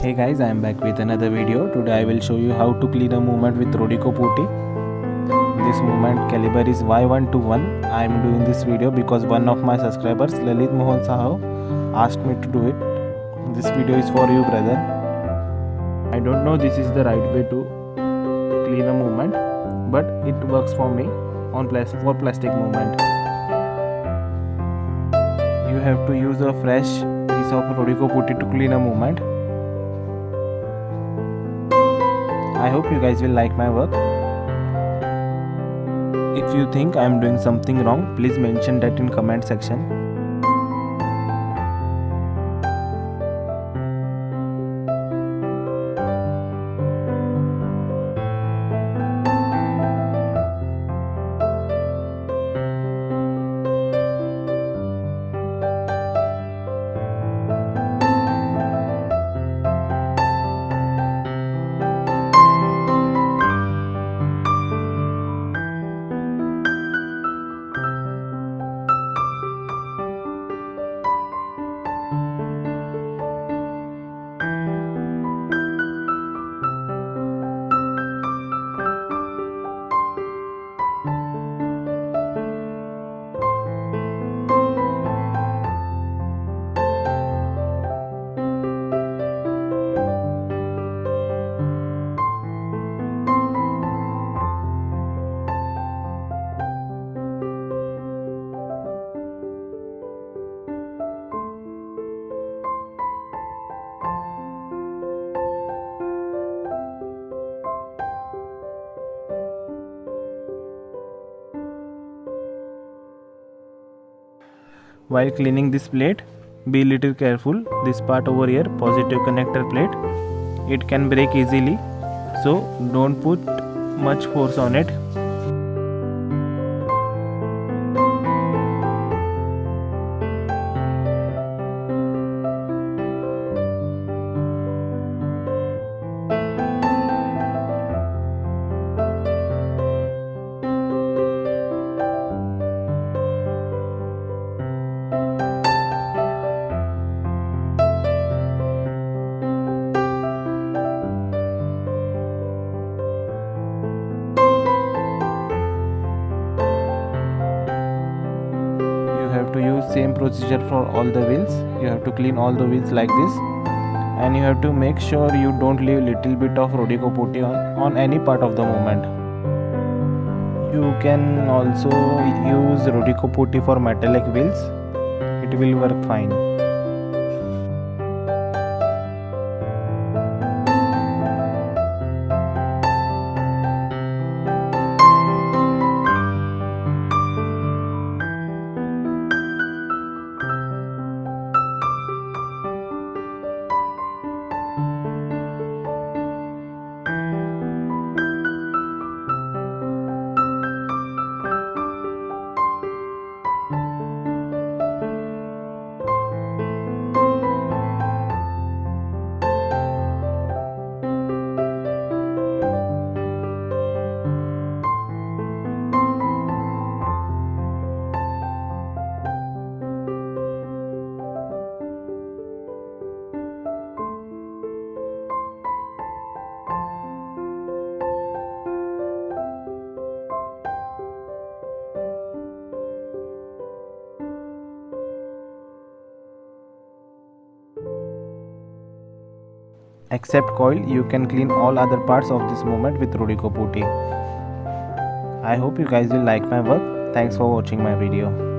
Hey guys, I am back with another video. Today I will show you how to clean a movement with rodico putty. This movement caliber is Y121. I am doing this video because one of my subscribers, Lalit Mohan Saho, asked me to do it. This video is for you, brother. I don't know this is the right way to clean a movement, but it works for me for plastic movement. You have to use a fresh piece of rodico putty to clean a movement. I hope you guys will like my work. If you think I am doing something wrong, please mention that in comment section. While cleaning this plate, be little careful. This part over here, positive connector plate, it can break easily, so don't put much force on it. To use same procedure for all the wheels. You have to clean all the wheels like this, and you have to make sure you don't leave little bit of rodico putty on any part of the movement. You can also use rodico putty for metallic wheels. It will work fine. Except coil, you can clean all other parts of this movement with rodico putty. I hope you guys will like my work. Thanks for watching my video.